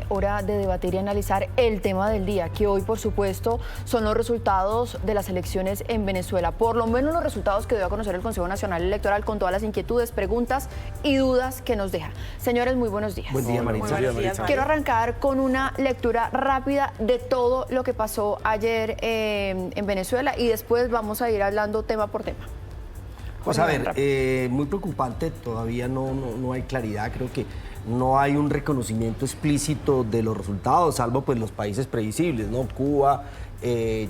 Hora de debatir y analizar el tema del día, que hoy, por supuesto, son los resultados de las elecciones en Venezuela. Por lo menos los resultados que dio a conocer el Consejo Nacional Electoral, con todas las inquietudes, preguntas y dudas que nos deja. Señores, muy buenos días. Buen día, Maritza. Quiero arrancar con una lectura rápida de todo lo que pasó ayer en Venezuela y después vamos a ir hablando tema por tema. Pues a ver, muy preocupante, todavía no hay claridad, creo que no hay un reconocimiento explícito de los resultados, salvo pues los países previsibles, ¿no? Cuba,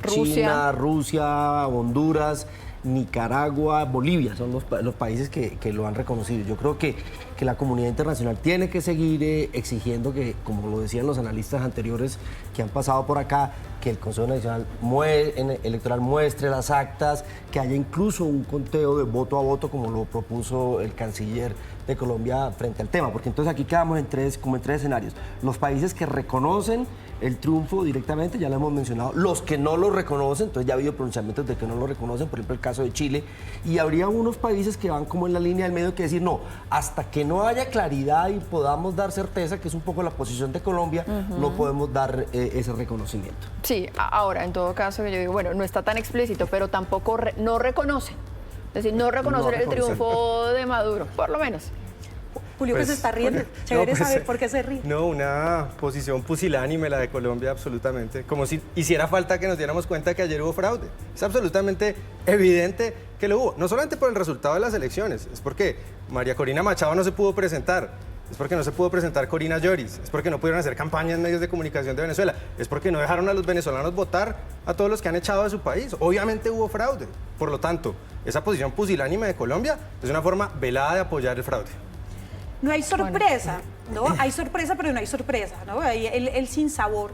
China, Rusia, Honduras, Nicaragua, Bolivia, son los países que lo han reconocido. Yo creo que la comunidad internacional tiene que seguir exigiendo que, como lo decían los analistas anteriores que han pasado por acá, que el Consejo Nacional Electoral muestre las actas, que haya incluso un conteo de voto a voto, como lo propuso el canciller de Colombia frente al tema, porque entonces aquí quedamos como en tres escenarios. Los países que reconocen el triunfo directamente, ya lo hemos mencionado, los que no lo reconocen, entonces ya ha habido pronunciamientos de que no lo reconocen, por ejemplo el caso de Chile, y habría unos países que van como en la línea del medio que decir, no, hasta que no haya claridad y podamos dar certeza, que es un poco la posición de Colombia, no podemos dar ese reconocimiento. Sí, ahora, en todo caso, yo digo, bueno, no está tan explícito, pero tampoco no reconoce. Es decir, no reconocer el triunfo de Maduro, por lo menos. Julio, pues, que se está riendo. Chévere saber por qué se ríe. No, una posición pusilánime la de Colombia, absolutamente. Como si hiciera falta que nos diéramos cuenta que ayer hubo fraude. Es absolutamente evidente que lo hubo. No solamente por el resultado de las elecciones, es porque María Corina Machado no se pudo presentar. Es porque no se pudo presentar Corina Lloris, es porque no pudieron hacer campaña en medios de comunicación de Venezuela, es porque no dejaron a los venezolanos votar a todos los que han echado de su país. Obviamente hubo fraude. Por lo tanto, esa posición pusilánime de Colombia es una forma velada de apoyar el fraude. No hay sorpresa, ¿no? Hay sorpresa, pero no hay sorpresa, ¿no? Hay el sinsabor.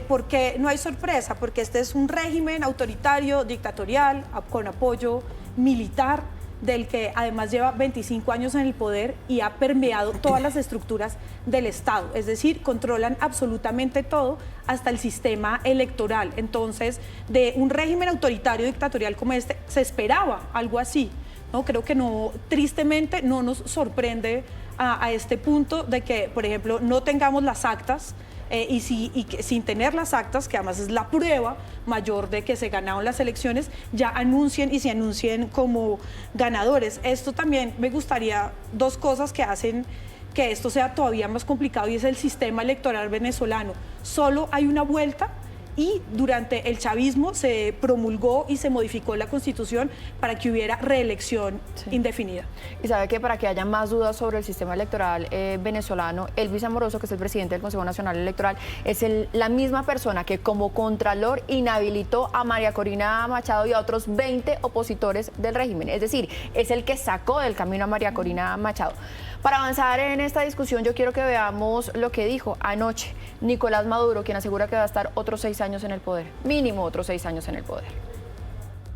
¿Por qué no hay sorpresa? Porque este es un régimen autoritario, dictatorial, con apoyo militar, del que además lleva 25 años en el poder y ha permeado todas las estructuras del Estado. Es decir, controlan absolutamente todo, hasta el sistema electoral. Entonces, de un régimen autoritario dictatorial como este, se esperaba algo así, ¿no? Creo que no, tristemente, no nos sorprende a este punto de que, por ejemplo, no tengamos las actas, y que sin tener las actas, que además es la prueba mayor de que se ganaron las elecciones, ya anuncien y se anuncien como ganadores. Esto también me gustaría, dos cosas que hacen que esto sea todavía más complicado, y es el sistema electoral venezolano. Solo hay una vuelta, y durante el chavismo se promulgó y se modificó la Constitución para que hubiera reelección indefinida. Y sabe que para que haya más dudas sobre el sistema electoral venezolano, Elvis Amoroso, que es el presidente del Consejo Nacional Electoral, es la misma persona que como contralor inhabilitó a María Corina Machado y a otros 20 opositores del régimen. Es decir, es el que sacó del camino a María Corina Machado. Para avanzar en esta discusión, yo quiero que veamos lo que dijo anoche Nicolás Maduro, quien asegura que va a estar otros 6 años en el poder, mínimo otros 6 años en el poder.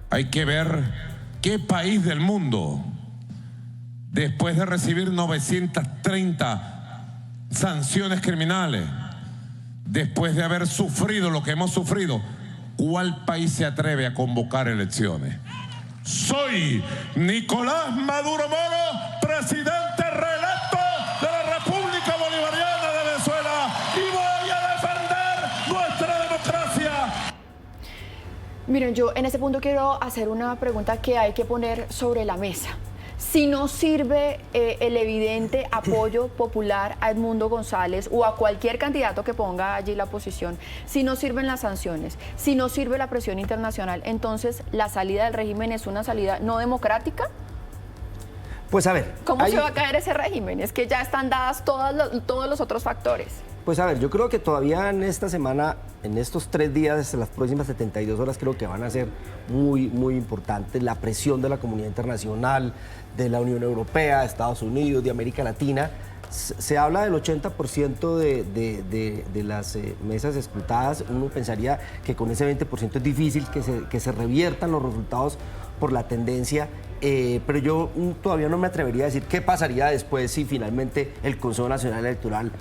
Hay que ver qué país del mundo, después de recibir 930 sanciones criminales, después de haber sufrido lo que hemos sufrido, ¿cuál país se atreve a convocar elecciones? Soy Nicolás Maduro Moro, presidente reelecto de la República Bolivariana de Venezuela, y voy a defender nuestra democracia. Miren, yo en este punto quiero hacer una pregunta que hay que poner sobre la mesa. Si no sirve el evidente apoyo popular a Edmundo González o a cualquier candidato que ponga allí la oposición, si no sirven las sanciones, si no sirve la presión internacional, entonces la salida del régimen es una salida no democrática. Pues a ver, ¿Cómo se va a caer ese régimen? Es que ya están dadas todos los otros factores. Pues a ver, yo creo que todavía en esta semana, en estos 3 días, las próximas 72 horas, creo que van a ser muy importantes. La presión de la comunidad internacional, de la Unión Europea, de Estados Unidos, de América Latina. Se habla del 80% de las mesas escrutadas. Uno pensaría que con ese 20% es difícil que se reviertan los resultados por la tendencia, pero yo todavía no me atrevería a decir qué pasaría después si finalmente el Consejo Nacional Electoral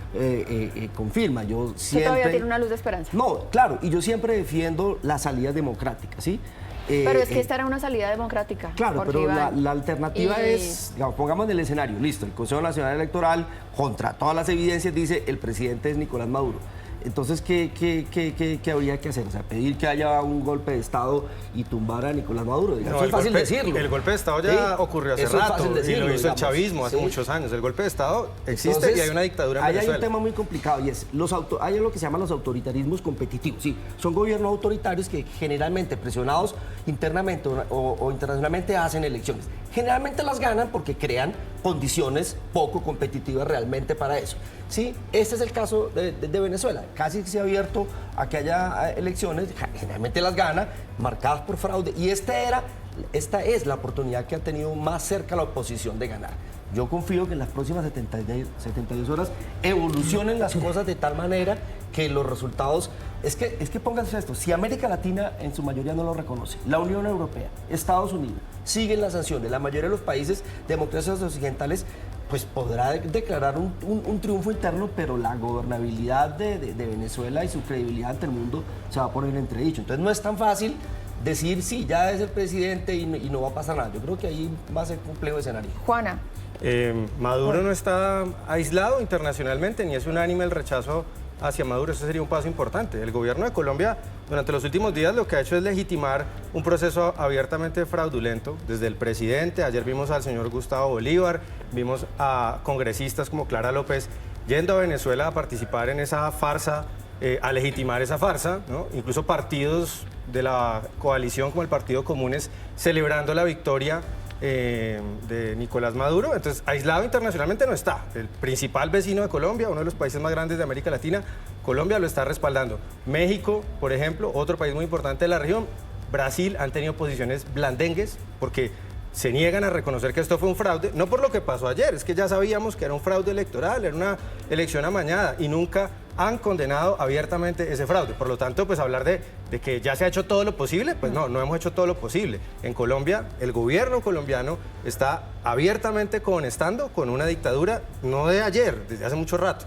confirma. Yo siempre... ¿Usted todavía tiene una luz de esperanza? No, claro, y yo siempre defiendo las salidas democráticas, ¿sí? Pero es que esta era una salida democrática. Claro, Jorge pero Iván. la alternativa es, digamos, pongamos en el escenario, listo, el Consejo Nacional Electoral, contra todas las evidencias, dice el presidente es Nicolás Maduro. Entonces, ¿qué habría que hacer? O sea, pedir que haya un golpe de Estado y tumbar a Nicolás Maduro. Digamos, No, eso es fácil decirlo. El golpe de Estado ya ocurrió hace Eso es rato fácil decirlo, y lo hizo digamos. el chavismo hace Sí. muchos años. El golpe de Estado existe Entonces, y hay una dictadura en ahí Venezuela. hay un tema muy complicado y es, hay lo que se llaman los autoritarismos competitivos. Sí, son gobiernos autoritarios que generalmente presionados internamente o internacionalmente hacen elecciones. Generalmente las ganan porque crean condiciones poco competitivas realmente para eso. Sí, este es el caso de Venezuela. Casi se ha abierto a que haya elecciones, generalmente las gana, marcadas por fraude. Y esta es la oportunidad que ha tenido más cerca la oposición de ganar. Yo confío que en las próximas 72 horas evolucionen las cosas de tal manera que los resultados... Es que pónganse esto, si América Latina en su mayoría no lo reconoce, la Unión Europea, Estados Unidos, siguen las sanciones, la mayoría de los países democráticos occidentales, pues podrá declarar un triunfo interno, pero la gobernabilidad de Venezuela y su credibilidad ante el mundo se va a poner en entredicho. Entonces no es tan fácil decir, sí, ya es el presidente y no va a pasar nada. Yo creo que ahí va a ser complejo el escenario. Juana. Maduro no está aislado internacionalmente, ni es unánime el rechazo hacia Maduro. Ese sería un paso importante. El gobierno de Colombia durante los últimos días lo que ha hecho es legitimar un proceso abiertamente fraudulento desde el presidente. Ayer vimos al señor Gustavo Bolívar, vimos a congresistas como Clara López yendo a Venezuela a participar en esa farsa, a legitimar esa farsa, ¿no? Incluso partidos de la coalición como el Partido Comunes celebrando la victoria de Nicolás Maduro. Entonces, aislado internacionalmente no está. El principal vecino de Colombia, uno de los países más grandes de América Latina, Colombia lo está respaldando. México, por ejemplo, otro país muy importante de la región, Brasil, han tenido posiciones blandengues porque se niegan a reconocer que esto fue un fraude, no por lo que pasó ayer, es que ya sabíamos que era un fraude electoral, era una elección amañada y nunca han condenado abiertamente ese fraude. Por lo tanto, pues hablar de que ya se ha hecho todo lo posible, pues no hemos hecho todo lo posible. En Colombia, el gobierno colombiano está abiertamente conestando con una dictadura, no de ayer, desde hace mucho rato.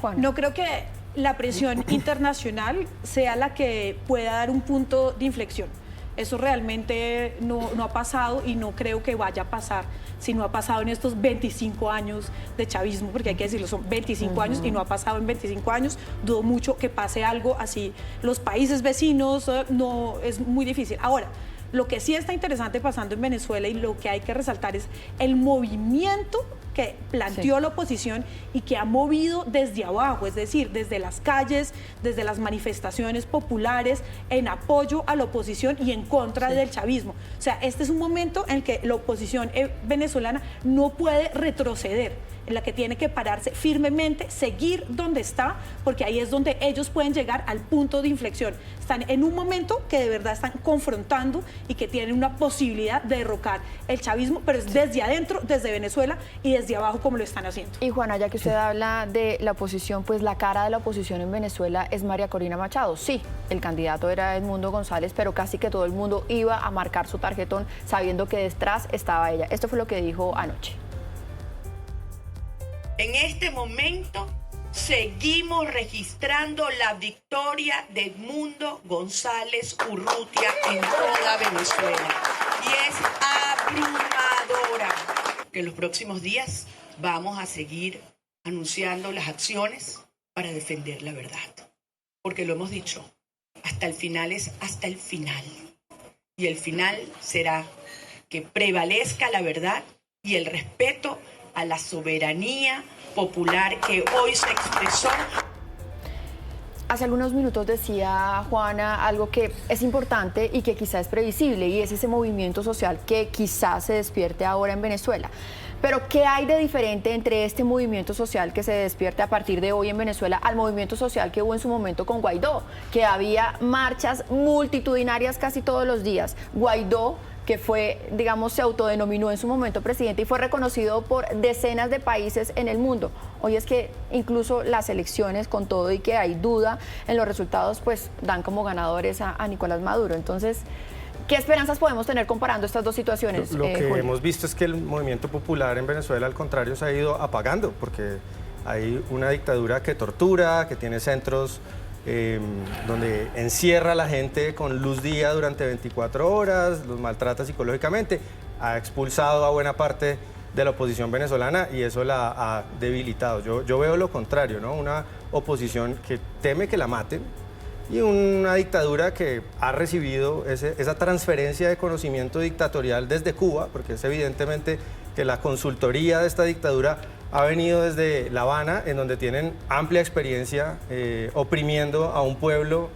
Juana. No creo que la presión internacional sea la que pueda dar un punto de inflexión. Eso realmente no ha pasado y no creo que vaya a pasar si no ha pasado en estos 25 años de chavismo, porque hay que decirlo, son 25 años y no ha pasado en 25 años. Dudo mucho que pase algo así. Los países vecinos, no, es muy difícil. Ahora, lo que sí está interesante pasando en Venezuela y lo que hay que resaltar es el movimiento que planteó la oposición y que ha movido desde abajo, es decir, desde las calles, desde las manifestaciones populares, en apoyo a la oposición y en contra del chavismo. O sea, este es un momento en el que la oposición venezolana no puede retroceder, en la que tiene que pararse firmemente, seguir donde está, porque ahí es donde ellos pueden llegar al punto de inflexión. Están en un momento que de verdad están confrontando y que tienen una posibilidad de derrocar el chavismo, pero es desde adentro, desde Venezuela y desde abajo como lo están haciendo. Y Juana, ya que usted habla de la oposición, pues la cara de la oposición en Venezuela es María Corina Machado. Sí, el candidato era Edmundo González, pero casi que todo el mundo iba a marcar su tarjetón sabiendo que detrás estaba ella. Esto fue lo que dijo anoche. En este momento seguimos registrando la victoria de Edmundo González Urrutia en toda Venezuela. Y es abrumadora que en los próximos días vamos a seguir anunciando las acciones para defender la verdad. Porque lo hemos dicho, hasta el final es hasta el final. Y el final será que prevalezca la verdad y el respeto a la soberanía popular que hoy se expresó. Hace algunos minutos decía Juana algo que es importante y que quizás es previsible, y es ese movimiento social que quizás se despierte ahora en Venezuela. Pero ¿qué hay de diferente entre este movimiento social que se despierte a partir de hoy en Venezuela al movimiento social que hubo en su momento con Guaidó? Que había marchas multitudinarias casi todos los días. Guaidó, que fue, digamos, se autodenominó en su momento presidente y fue reconocido por decenas de países en el mundo. Hoy es que incluso las elecciones, con todo y que hay duda en los resultados, pues dan como ganadores a Nicolás Maduro. Entonces, ¿qué esperanzas podemos tener comparando estas dos situaciones? Lo que hemos visto es que el movimiento popular en Venezuela, al contrario, se ha ido apagando, porque hay una dictadura que tortura, que tiene centros donde encierra a la gente con luz día durante 24 horas, los maltrata psicológicamente, ha expulsado a buena parte de la oposición venezolana y eso la ha debilitado. Yo veo lo contrario, ¿no? Una oposición que teme que la maten y una dictadura que ha recibido esa transferencia de conocimiento dictatorial desde Cuba, porque es evidentemente que la consultoría de esta dictadura ha venido desde La Habana, en donde tienen amplia experiencia oprimiendo a un pueblo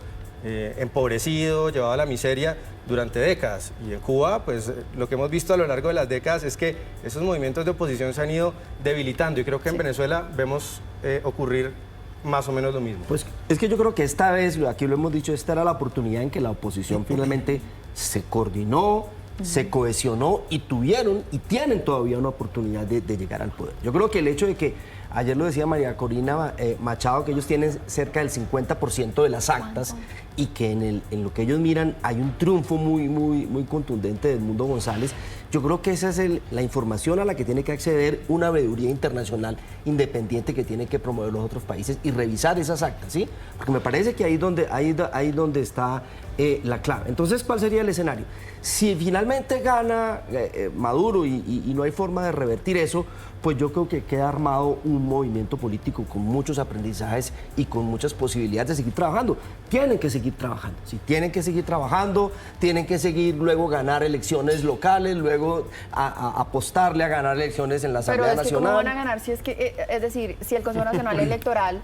empobrecido, llevado a la miseria durante décadas. Y en Cuba, pues lo que hemos visto a lo largo de las décadas es que esos movimientos de oposición se han ido debilitando y creo que en Venezuela vemos ocurrir más o menos lo mismo. Pues es que yo creo que esta vez, aquí lo hemos dicho, esta era la oportunidad en que la oposición finalmente se coordinó, se cohesionó y tuvieron y tienen todavía una oportunidad de llegar al poder. Yo creo que el hecho de que, ayer lo decía María Corina Machado, que ellos tienen cerca del 50% de las actas y que en lo que ellos miran hay un triunfo muy contundente de Edmundo González. Yo creo que esa es la información a la que tiene que acceder una veeduría internacional independiente que tiene que promover los otros países y revisar esas actas, ¿sí? Porque me parece que ahí donde está la clave. Entonces, ¿cuál sería el escenario? Si finalmente gana Maduro y no hay forma de revertir eso, pues yo creo que queda armado un movimiento político con muchos aprendizajes y con muchas posibilidades de seguir trabajando. Tienen que seguir trabajando, sí, tienen que seguir trabajando, tienen que seguir luego ganar elecciones locales, luego apostarle a ganar elecciones en la Asamblea Nacional. Pero es que Nacional. ¿cómo van a ganar si es que, es decir, si el Consejo Nacional Electoral,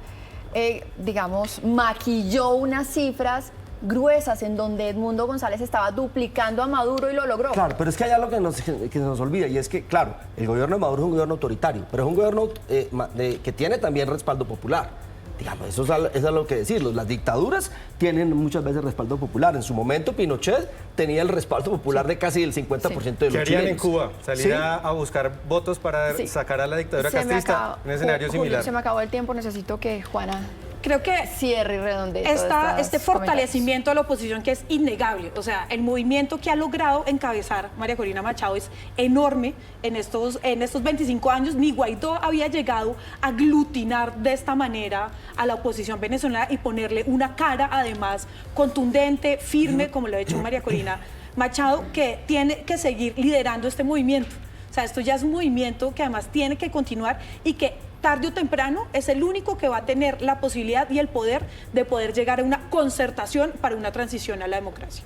digamos, maquilló unas cifras gruesas en donde Edmundo González estaba duplicando a Maduro y lo logró? Claro, pero es que hay algo que se nos olvida y es que, claro, el gobierno de Maduro es un gobierno autoritario, pero es un gobierno que tiene también respaldo popular. Digamos, eso es algo que decirlo. Las dictaduras tienen muchas veces respaldo popular. En su momento, Pinochet tenía el respaldo popular de casi el 50% de los chilenos. ¿Qué harían en Cuba? ¿Salir a buscar votos para sacar a la dictadura castrista? Un escenario Julio, similar. se me acabó el tiempo, necesito que Juana Creo que cierre y redondee este fortalecimiento de la oposición que es innegable, o sea, el movimiento que ha logrado encabezar María Corina Machado es enorme en estos 25 años. Ni Guaidó había llegado a aglutinar de esta manera a la oposición venezolana y ponerle una cara además contundente, firme, como lo ha hecho María Corina Machado, que tiene que seguir liderando este movimiento. O sea, esto ya es un movimiento que además tiene que continuar y que tarde o temprano es el único que va a tener la posibilidad y el poder de poder llegar a una concertación para una transición a la democracia.